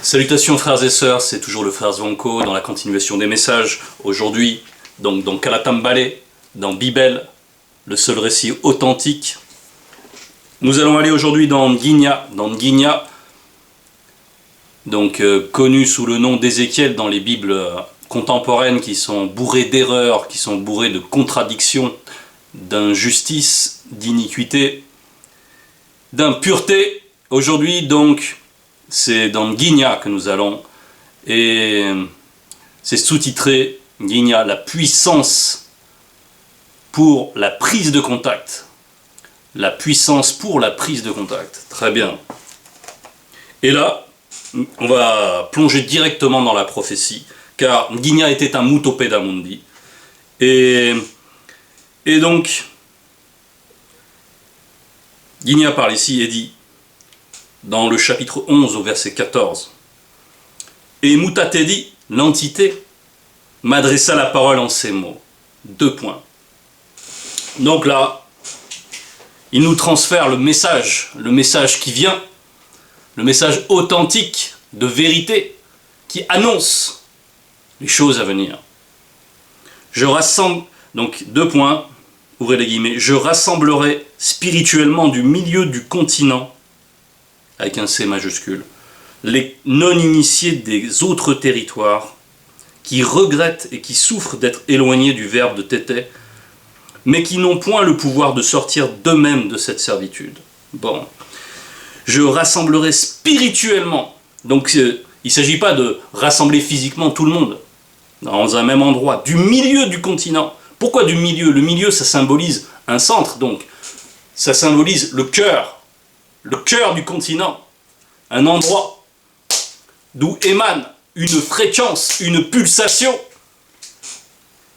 Salutations frères et sœurs, c'est toujours le frère Zvonko dans la continuation des messages. Aujourd'hui, donc dans Kalatambale, dans Bibel, le seul récit authentique. Nous allons aller aujourd'hui dans Ngigna, donc connu sous le nom d'Ézéchiel dans les Bibles contemporaines qui sont bourrées d'erreurs, qui sont bourrées de contradictions, d'injustice, d'iniquité, d'impureté. Aujourd'hui donc, c'est dans Ngigna que nous allons, et c'est sous-titré Ngigna, la puissance pour la prise de contact. La puissance pour la prise de contact. Très bien. Et là, on va plonger directement dans la prophétie, car Ngigna était un Mutopeda Mundi. Et donc, Ngigna parle ici et dit, dans le chapitre 11 au verset 14, « Et Mutatedi, l'entité, m'adressa la parole en ces mots. » Deux points. Donc là, il nous transfère le message qui vient, le message authentique de vérité qui annonce les choses à venir. Je rassemble, donc deux points, ouvrez les guillemets, je rassemblerai spirituellement du milieu du continent, avec un C majuscule, les non-initiés des autres territoires qui regrettent et qui souffrent d'être éloignés du verbe de Tété, mais qui n'ont point le pouvoir de sortir d'eux-mêmes de cette servitude. Bon, je rassemblerai spirituellement. Donc il ne s'agit pas de rassembler physiquement tout le monde dans un même endroit, du milieu du continent. Pourquoi du milieu? Le milieu, ça symbolise un centre, donc ça symbolise le cœur du continent, un endroit d'où émane une fréquence, une pulsation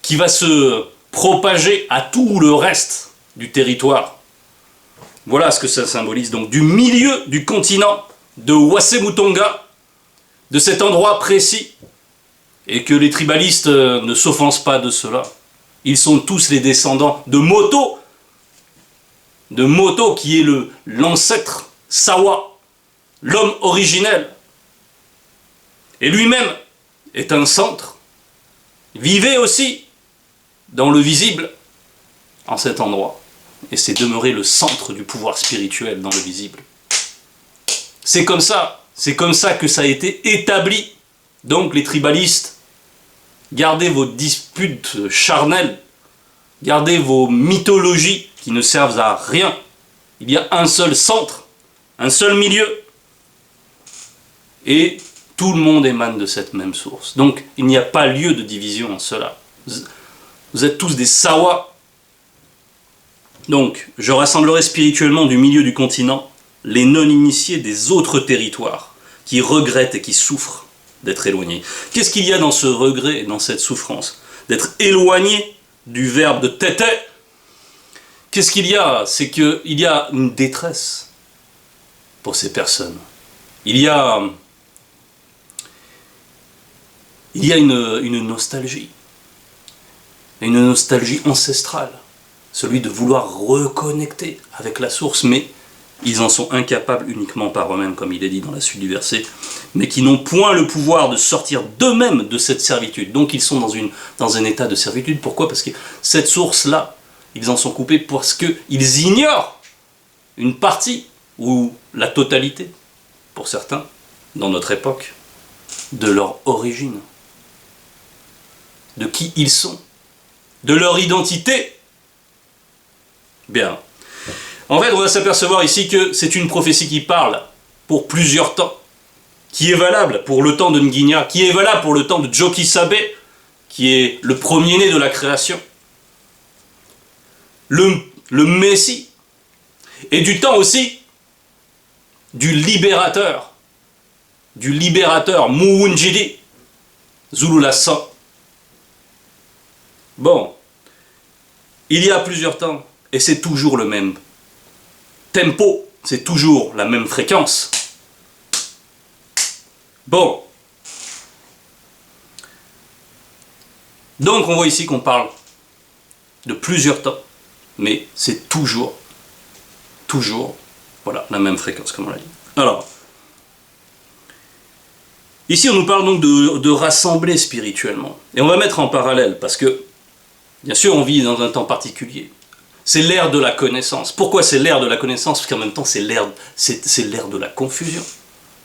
qui va se propager à tout le reste du territoire. Voilà ce que ça symbolise, donc du milieu du continent de Wasemutonga, de cet endroit précis, et que les tribalistes ne s'offensent pas de cela. Ils sont tous les descendants de Moto qui est l'ancêtre Sawa, l'homme originel. Et lui-même est un centre, vivait aussi dans le visible, en cet endroit. Et c'est demeuré le centre du pouvoir spirituel dans le visible. C'est comme ça que ça a été établi. Donc les tribalistes, gardez vos disputes charnelles, gardez vos mythologies qui ne servent à rien. Il y a un seul centre, un seul milieu. Et tout le monde émane de cette même source. Donc il n'y a pas lieu de division en cela. Vous êtes tous des Sawa. Donc, je rassemblerai spirituellement du milieu du continent les non-initiés des autres territoires qui regrettent et qui souffrent d'être éloignés. Qu'est-ce qu'il y a dans ce regret et dans cette souffrance? D'être éloigné du verbe de Tété. Qu'est-ce qu'il y a? C'est qu'il y a une détresse pour ces personnes. Il y a une nostalgie. Une nostalgie ancestrale, celui de vouloir reconnecter avec la source, mais ils en sont incapables uniquement par eux-mêmes, comme il est dit dans la suite du verset, mais qui n'ont point le pouvoir de sortir d'eux-mêmes de cette servitude. Donc ils sont dans un état de servitude. Pourquoi? Parce que cette source-là, ils en sont coupés parce qu'ils ignorent une partie, ou la totalité, pour certains, dans notre époque, de leur origine, de qui ils sont, de leur identité. Bien. En fait, on va s'apercevoir ici que c'est une prophétie qui parle pour plusieurs temps, qui est valable pour le temps de Ngigna, qui est valable pour le temps de Jokisabe, qui est le premier-né de la création, le Messie, et du temps aussi du libérateur Muwunjidi, Zululasa. Bon, il y a plusieurs temps, et c'est toujours le même tempo, c'est toujours la même fréquence. Bon. Donc on voit ici qu'on parle de plusieurs temps, mais c'est toujours, voilà, la même fréquence, comme on l'a dit. Alors, Ici, on nous parle donc de rassembler spirituellement. Et on va mettre en parallèle, parce que, bien sûr, on vit dans un temps particulier. C'est l'ère de la connaissance. Pourquoi c'est l'ère de la connaissance? Parce qu'en même temps, c'est l'ère de la confusion,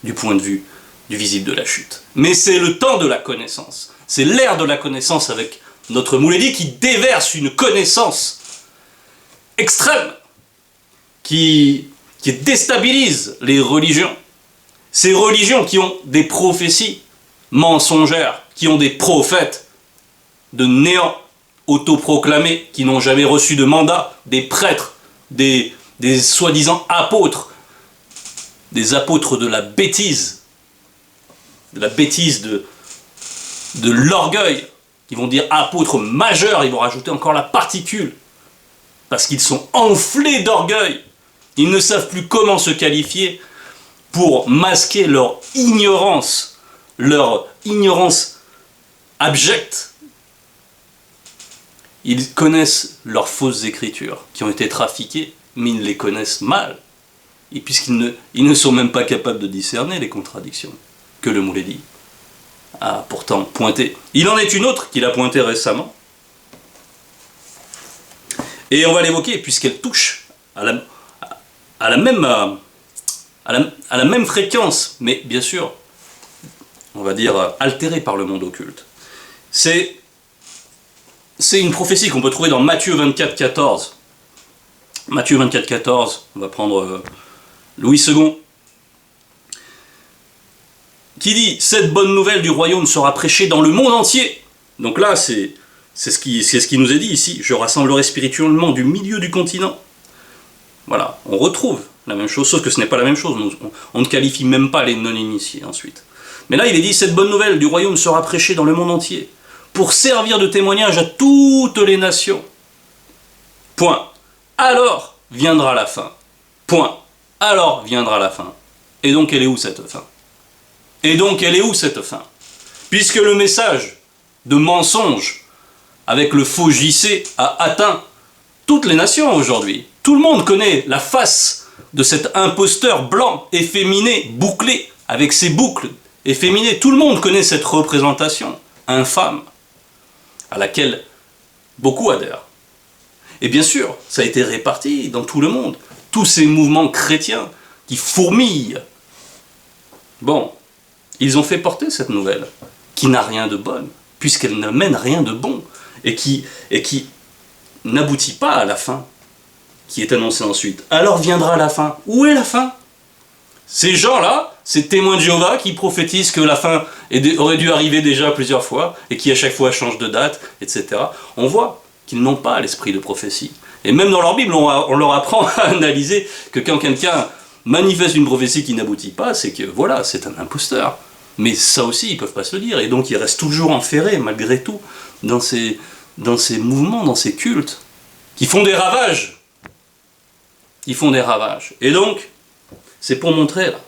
du point de vue du visible de la chute. Mais c'est le temps de la connaissance. C'est l'ère de la connaissance avec notre Mouledi qui déverse une connaissance extrême qui déstabilise les religions. Ces religions qui ont des prophéties mensongères, qui ont des prophètes de néant autoproclamés, qui n'ont jamais reçu de mandat, des prêtres, des soi-disant apôtres, des apôtres de la bêtise de l'orgueil, qui vont dire apôtres majeurs, ils vont rajouter encore la particule, parce qu'ils sont enflés d'orgueil, ils ne savent plus comment se qualifier pour masquer leur ignorance abjecte. Ils connaissent leurs fausses écritures qui ont été trafiquées, mais ils les connaissent mal. Et puisqu'ils ne sont même pas capables de discerner les contradictions que le Mouledi a pourtant pointées. Il en est une autre qu'il a pointée récemment. Et on va l'évoquer puisqu'elle touche à la même fréquence, mais bien sûr, on va dire altérée par le monde occulte. C'est une prophétie qu'on peut trouver dans Matthieu 24, 14. Matthieu 24, 14, on va prendre Louis II, qui dit « Cette bonne nouvelle du royaume sera prêchée dans le monde entier ». Donc là, c'est ce qui nous est dit ici. « Je rassemblerai spirituellement du milieu du continent ». Voilà, on retrouve la même chose, sauf que ce n'est pas la même chose. On ne qualifie même pas les non-initiés ensuite. Mais là, il est dit « Cette bonne nouvelle du royaume sera prêchée dans le monde entier, pour servir de témoignage à toutes les nations. Point. Alors viendra la fin. Point. Alors viendra la fin. Et donc, elle est où cette fin? Et donc, elle est où cette fin? Puisque le message de mensonge avec le faux JC a atteint toutes les nations aujourd'hui. Tout le monde connaît la face de cet imposteur blanc, efféminé, bouclé, avec ses boucles efféminées. Tout le monde connaît cette représentation infâme à laquelle beaucoup adhèrent. Et bien sûr, ça a été réparti dans tout le monde. Tous ces mouvements chrétiens qui fourmillent. Bon, ils ont fait porter cette nouvelle, qui n'a rien de bonne, puisqu'elle ne mène rien de bon, et qui n'aboutit pas à la fin, qui est annoncée ensuite. Alors viendra la fin. Où est la fin? Ces gens-là, ces témoins de Jéhovah qui prophétisent que la fin aurait dû arriver déjà plusieurs fois, et qui à chaque fois changent de date, etc. On voit qu'ils n'ont pas l'esprit de prophétie. Et même dans leur Bible, on leur apprend à analyser que quand quelqu'un manifeste une prophétie qui n'aboutit pas, c'est que voilà, c'est un imposteur. Mais ça aussi, ils ne peuvent pas se le dire. Et donc, ils restent toujours enferrés, malgré tout, dans ces mouvements, dans ces cultes, qui font des ravages. Qui font des ravages. Et donc, c'est pour montrer, là,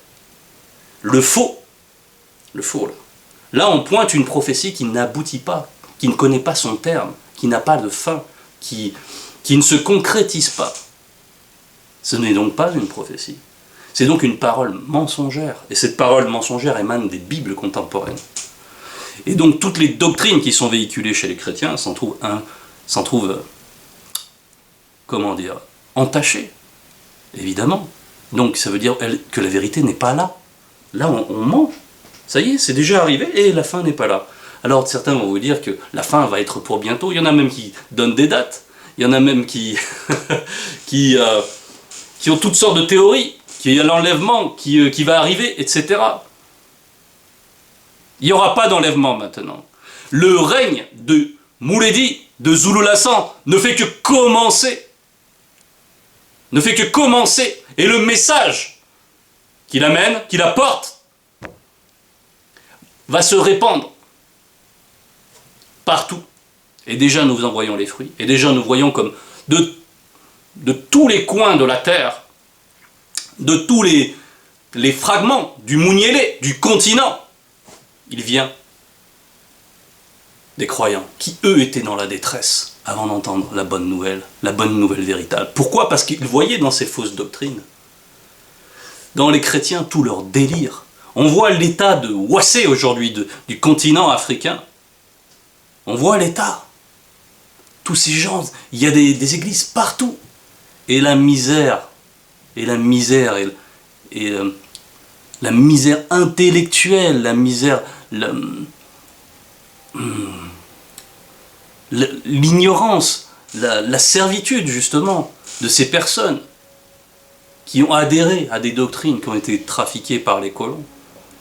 le faux. Le faux, là. Là, on pointe une prophétie qui n'aboutit pas, qui ne connaît pas son terme, qui n'a pas de fin, qui ne se concrétise pas. Ce n'est donc pas une prophétie. C'est donc une parole mensongère. Et cette parole mensongère émane des Bibles contemporaines. Et donc toutes les doctrines qui sont véhiculées chez les chrétiens s'en trouvent, comment dire, entachées, évidemment. Donc ça veut dire que la vérité n'est pas là. Là, on ment. Ça y est, c'est déjà arrivé et la fin n'est pas là. Alors certains vont vous dire que la fin va être pour bientôt. Il y en a même qui donnent des dates. Il y en a même qui ont toutes sortes de théories. Qu'il y a l'enlèvement qui va arriver, etc. Il n'y aura pas d'enlèvement maintenant. Le règne de Mouledi, de Zouloulassan, ne fait que commencer. Ne fait que commencer. Et le message qu'il amène, qu'il apporte, va se répandre partout. Et déjà nous en voyons les fruits. Et déjà nous voyons comme de tous les coins de la terre, de tous les fragments du Mouniélé, du continent, il vient des croyants qui, eux, étaient dans la détresse avant d'entendre la bonne nouvelle véritable. Pourquoi? Parce qu'ils voyaient dans ces fausses doctrines, dans les chrétiens, tout leur délire. On voit l'état de Ouassé aujourd'hui, du continent africain. On voit l'état. Tous ces gens, il y a des églises partout. Et la misère, la misère intellectuelle, la misère, l'ignorance, la servitude justement de ces personnes qui ont adhéré à des doctrines qui ont été trafiquées par les colons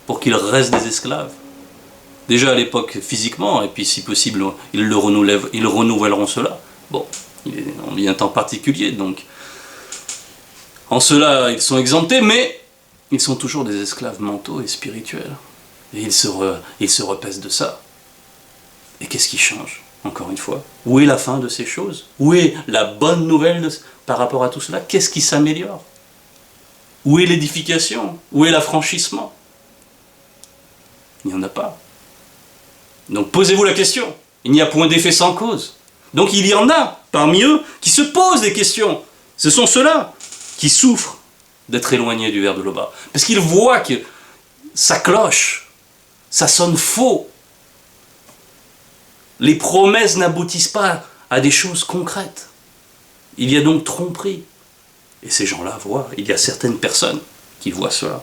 pour qu'ils restent des esclaves. Déjà à l'époque physiquement, et puis si possible ils renouvelleront cela. Bon, on vit un temps particulier, donc en cela ils sont exemptés, mais ils sont toujours des esclaves mentaux et spirituels. Et ils se repaissent de ça. Et qu'est-ce qui change, encore une fois? Où est la fin de ces choses? Où est la bonne nouvelle par rapport à tout cela? Qu'est-ce qui s'améliore? Où est l'édification? Où est l'affranchissement? Il n'y en a pas. Donc posez-vous la question. Il n'y a point d'effet sans cause. Donc il y en a parmi eux qui se posent des questions. Ce sont ceux-là qui souffrent d'être éloignés du ver de l'Oba. Parce qu'ils voient que ça cloche, ça sonne faux. Les promesses n'aboutissent pas à des choses concrètes. Il y a donc tromperie. Et ces gens-là voient, il y a certaines personnes qui voient cela.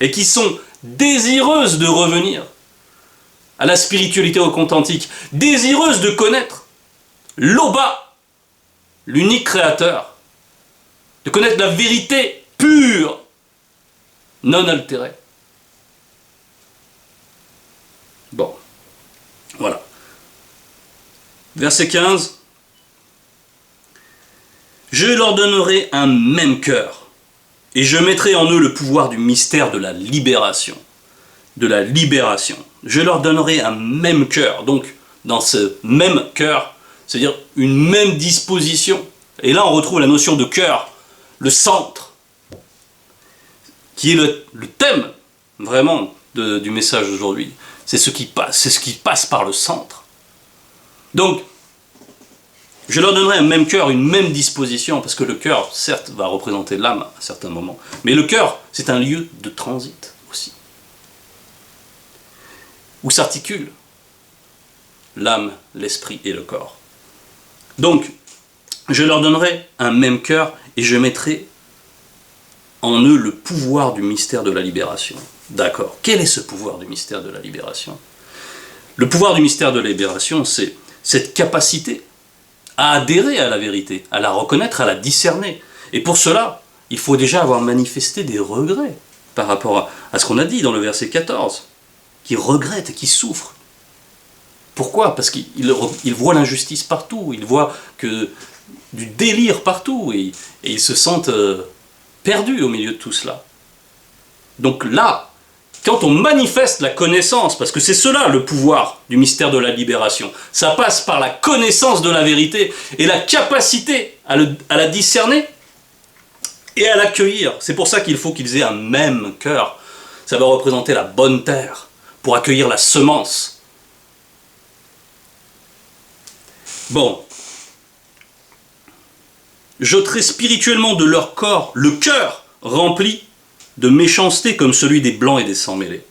Et qui sont désireuses de revenir à la spiritualité authentique, désireuses de connaître l'Oba, l'unique créateur, de connaître la vérité pure, non altérée. Bon, voilà. Verset 15. Je leur donnerai un même cœur, et je mettrai en eux le pouvoir du mystère de la libération. De la libération. Je leur donnerai un même cœur. Donc, dans ce même cœur, c'est-à-dire une même disposition. Et là, on retrouve la notion de cœur, le centre, qui est le thème, vraiment, du message d'aujourd'hui. C'est ce qui passe par le centre. Donc, je leur donnerai un même cœur, une même disposition, parce que le cœur, certes, va représenter l'âme à certains moments, mais le cœur, c'est un lieu de transit aussi, où s'articulent l'âme, l'esprit et le corps. Donc, je leur donnerai un même cœur, et je mettrai en eux le pouvoir du mystère de la libération. D'accord. Quel est ce pouvoir du mystère de la libération? Le pouvoir du mystère de la libération, c'est cette capacité à adhérer à la vérité, à la reconnaître, à la discerner. Et pour cela, il faut déjà avoir manifesté des regrets par rapport à ce qu'on a dit dans le verset 14, qui regrette et qui souffre. Pourquoi? Parce qu'il voit l'injustice partout, il voit que du délire partout, et ils se sentent perdus au milieu de tout cela. Donc là, quand on manifeste la connaissance, parce que c'est cela le pouvoir du mystère de la libération, ça passe par la connaissance de la vérité et la capacité à la discerner et à l'accueillir. C'est pour ça qu'il faut qu'ils aient un même cœur. Ça va représenter la bonne terre pour accueillir la semence. Bon. J'ôterai spirituellement de leur corps le cœur rempli de méchanceté comme celui des blancs et des sans-mêlés.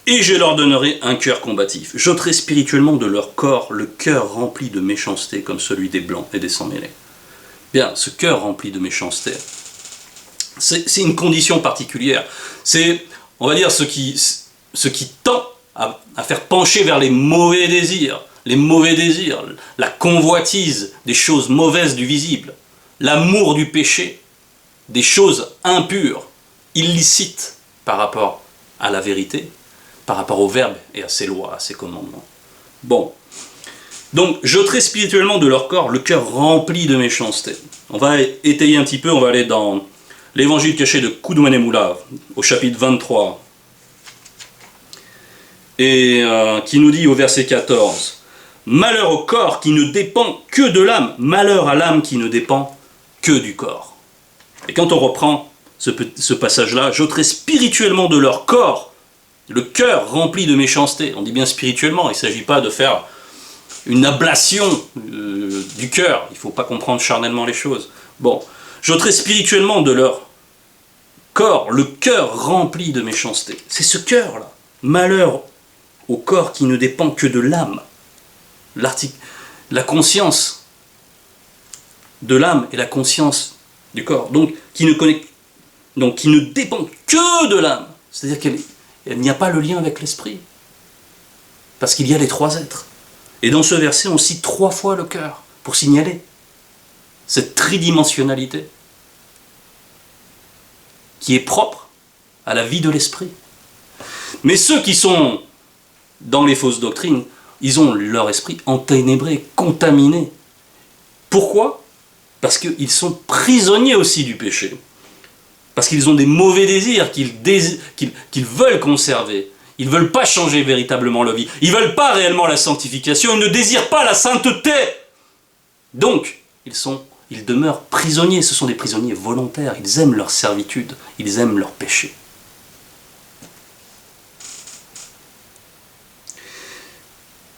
Et je leur donnerai un cœur combatif. J'ôterai spirituellement de leur corps le cœur rempli de méchanceté comme celui des blancs et des sans-mêlés. Bien, ce cœur rempli de méchanceté, c'est une condition particulière. C'est, on va dire, ce qui tend à faire pencher vers les mauvais désirs, la convoitise des choses mauvaises du visible, l'amour du péché, des choses impures, illicites par rapport à la vérité, par rapport au Verbe et à ses lois, à ses commandements. Bon. Donc, j'ôterai spirituellement de leur corps le cœur rempli de méchanceté. On va étayer un petit peu, on va aller dans l'évangile caché de Kudwanemoula, au chapitre 23, et qui nous dit au verset 14, « Malheur au corps qui ne dépend que de l'âme, malheur à l'âme qui ne dépend que du corps. » Et quand on reprend ce passage-là, j'ôterai spirituellement de leur corps le cœur rempli de méchanceté. On dit bien spirituellement, il ne s'agit pas de faire une ablation du cœur. Il ne faut pas comprendre charnellement les choses. Bon, j'ôterai spirituellement de leur corps, le cœur rempli de méchanceté. C'est ce cœur-là. Malheur au corps qui ne dépend que de l'âme. La conscience de l'âme et la conscience du corps. Donc, qui ne dépend que de l'âme. C'est-à-dire qu'il n'y a pas le lien avec l'esprit. Parce qu'il y a les trois êtres. Et dans ce verset, on cite 3 fois le cœur pour signaler cette tridimensionnalité qui est propre à la vie de l'esprit. Mais ceux qui sont dans les fausses doctrines, ils ont leur esprit enténébré, contaminé. Pourquoi? Parce qu'ils sont prisonniers aussi du péché. Parce qu'ils ont des mauvais désirs qu'ils veulent conserver. Ils ne veulent pas changer véritablement leur vie. Ils ne veulent pas réellement la sanctification. Ils ne désirent pas la sainteté. Donc, ils demeurent prisonniers. Ce sont des prisonniers volontaires. Ils aiment leur servitude. Ils aiment leur péché.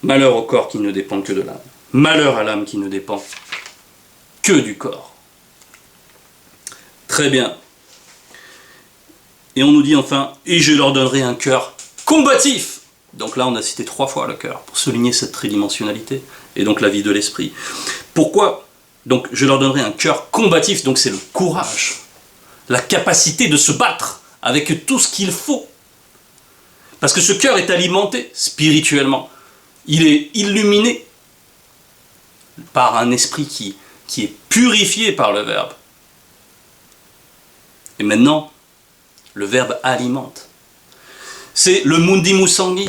Malheur au corps qui ne dépend que de l'âme. Malheur à l'âme qui ne dépend que du corps. Très bien. Et on nous dit enfin, et je leur donnerai un cœur combatif. Donc là, on a cité 3 fois le cœur pour souligner cette tridimensionnalité et donc la vie de l'esprit. Pourquoi? Donc je leur donnerai un cœur combatif, donc c'est le courage, la capacité de se battre avec tout ce qu'il faut. Parce que ce cœur est alimenté spirituellement. Il est illuminé par un esprit qui est purifié par le Verbe. Et maintenant, le Verbe alimente. C'est le mundi musangi.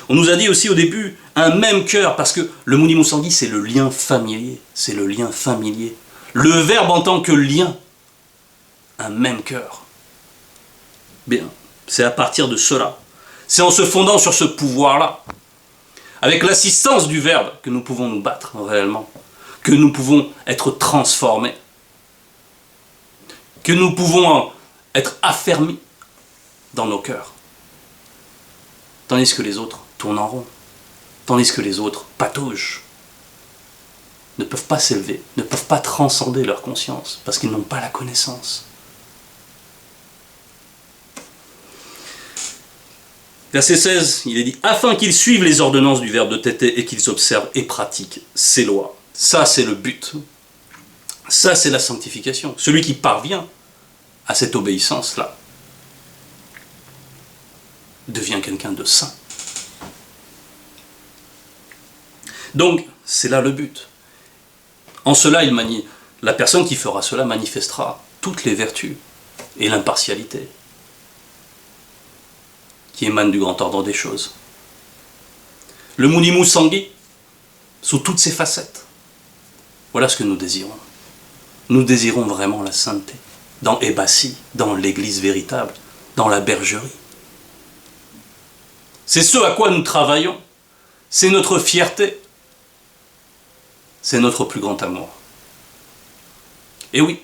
On nous a dit aussi au début un même cœur, parce que le mundi musangi, c'est le lien familier. C'est le lien familier. Le Verbe en tant que lien, un même cœur. Bien, c'est à partir de cela. C'est en se fondant sur ce pouvoir-là, avec l'assistance du Verbe, que nous pouvons nous battre réellement, que nous pouvons être transformés, que nous pouvons être affermis dans nos cœurs. Tandis que les autres tournent en rond, tandis que les autres pataugent, ne peuvent pas s'élever, ne peuvent pas transcender leur conscience, parce qu'ils n'ont pas la connaissance. Verset 16, il est dit « Afin qu'ils suivent les ordonnances du Verbe de tété et qu'ils observent et pratiquent ses lois. » Ça, c'est le but. Ça, c'est la sanctification. Celui qui parvient à cette obéissance-là devient quelqu'un de saint. Donc, c'est là le but. En cela, la personne qui fera cela manifestera toutes les vertus et l'impartialité qui émane du grand ordre des choses. Le mundi musangi, sous toutes ses facettes. Voilà ce que nous désirons. Nous désirons vraiment la sainteté, dans Ebassi, dans l'église véritable, dans la bergerie. C'est ce à quoi nous travaillons. C'est notre fierté. C'est notre plus grand amour. Et oui,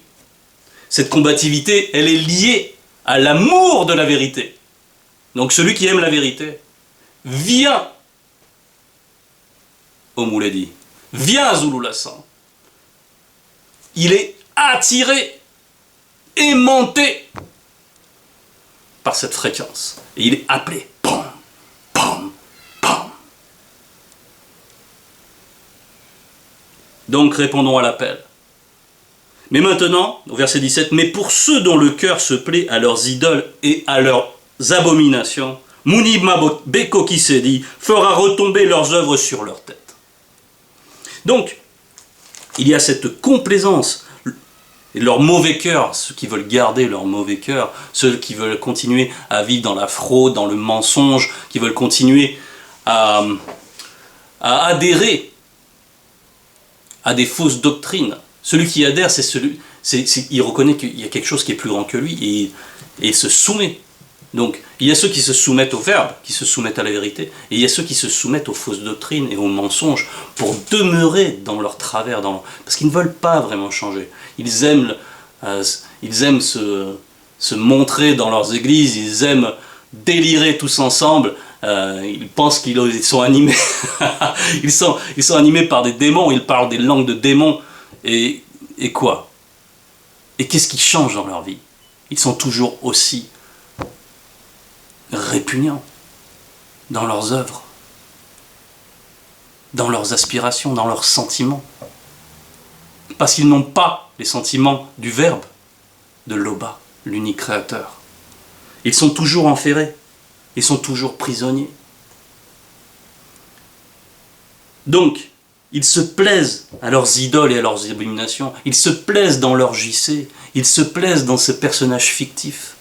cette combativité, elle est liée à l'amour de la vérité. Donc celui qui aime la vérité, vient au Mouledi, vient à Zululassan. Il est attiré, aimanté par cette fréquence. Et il est appelé. Pam, pam, pam. Donc répondons à l'appel. Mais maintenant, au verset 17, « Mais pour ceux dont le cœur se plaît à leurs idoles et à leurs abominations, Munima Beko Kisedi fera retomber leurs œuvres sur leur tête. » Donc, il y a cette complaisance, et leur mauvais cœur, ceux qui veulent garder leur mauvais cœur, ceux qui veulent continuer à vivre dans la fraude, dans le mensonge, qui veulent continuer à adhérer à des fausses doctrines. Celui qui adhère, il reconnaît qu'il y a quelque chose qui est plus grand que lui et il se soumet. Donc, il y a ceux qui se soumettent au Verbe, qui se soumettent à la vérité, et il y a ceux qui se soumettent aux fausses doctrines et aux mensonges pour demeurer dans leur travers, parce qu'ils ne veulent pas vraiment changer. Ils aiment se montrer dans leurs églises, ils aiment délirer tous ensemble, ils pensent qu'ils sont animés, ils sont animés par des démons, ils parlent des langues de démons, et quoi? Et qu'est-ce qui change dans leur vie? Ils sont toujours aussi répugnants dans leurs œuvres, dans leurs aspirations, dans leurs sentiments. Parce qu'ils n'ont pas les sentiments du Verbe, de l'Oba, l'unique créateur. Ils sont toujours enferrés, ils sont toujours prisonniers. Donc, ils se plaisent à leurs idoles et à leurs abominations, ils se plaisent dans leur JC, ils se plaisent dans ces personnages fictifs.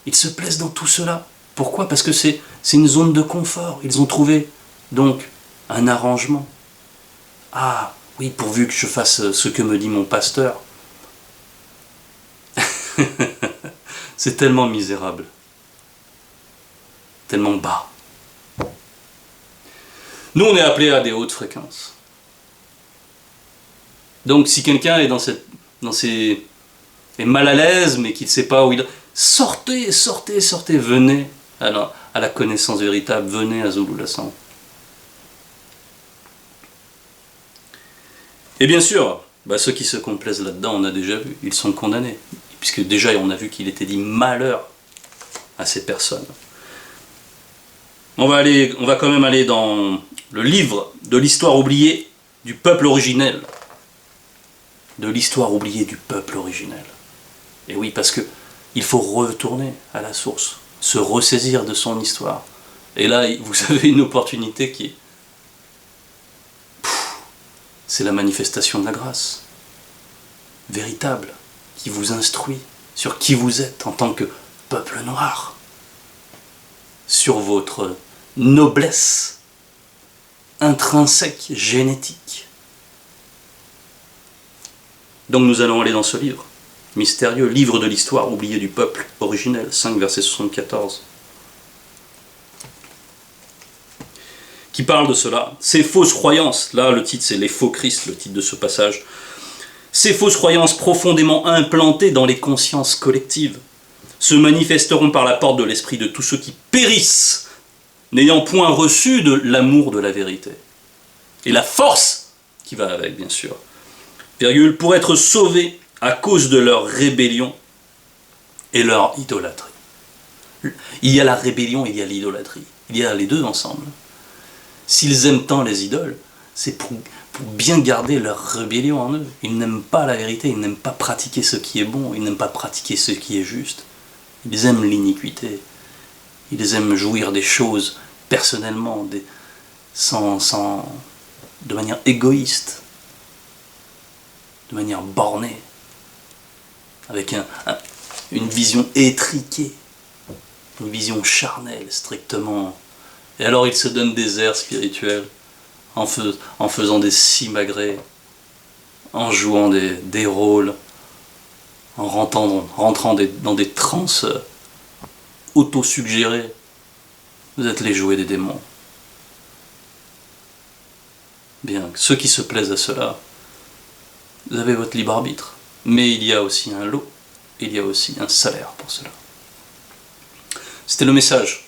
Ils se plaisent dans tout cela. Pourquoi? Parce que c'est une zone de confort. Ils ont trouvé donc un arrangement. Ah oui, pourvu que je fasse ce que me dit mon pasteur. C'est tellement misérable. Tellement bas. Nous, on est appelés à des hautes fréquences. Donc, si quelqu'un est est mal à l'aise, mais qu'il ne sait pas où il... Sortez, sortez, sortez, venez à la connaissance véritable, venez à Zulu Lassan. Et bien sûr, ceux qui se complaisent là-dedans, on a déjà vu, ils sont condamnés. Puisque déjà, on a vu qu'il était dit malheur à ces personnes. On va quand même aller dans le livre de l'histoire oubliée du peuple originel. De l'histoire oubliée du peuple originel. Et oui, parce que il faut retourner à la source, se ressaisir de son histoire. Et là, vous avez une opportunité qui est... C'est la manifestation de la grâce, véritable, qui vous instruit sur qui vous êtes en tant que peuple noir, sur votre noblesse intrinsèque, génétique. Donc nous allons aller dans ce livre mystérieux, livre de l'histoire oubliée du peuple originel, 5 verset 74, qui parle de cela. Ces fausses croyances, là le titre c'est les faux Christ, le titre de ce passage, ces fausses croyances profondément implantées dans les consciences collectives se manifesteront par la porte de l'esprit de tous ceux qui périssent, n'ayant point reçu de l'amour de la vérité. Et la force qui va avec, bien sûr. Virgule, pour être sauvés à cause de leur rébellion et leur idolâtrie. Il y a la rébellion et il y a l'idolâtrie. Il y a les deux ensemble. S'ils aiment tant les idoles, c'est pour bien garder leur rébellion en eux. Ils n'aiment pas la vérité, ils n'aiment pas pratiquer ce qui est bon, ils n'aiment pas pratiquer ce qui est juste. Ils aiment l'iniquité. Ils aiment jouir des choses personnellement, de manière égoïste, de manière bornée, avec une vision étriquée, une vision charnelle strictement. Et alors ils se donnent des airs spirituels en faisant des simagrées, en jouant des rôles, en rentrant dans des transes auto-suggérées. Vous êtes les jouets des démons. Bien, ceux qui se plaisent à cela, vous avez votre libre arbitre. Mais il y a aussi un lot, il y a aussi un salaire pour cela. C'était le message.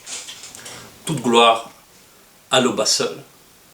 Toute gloire à l'Oba seul.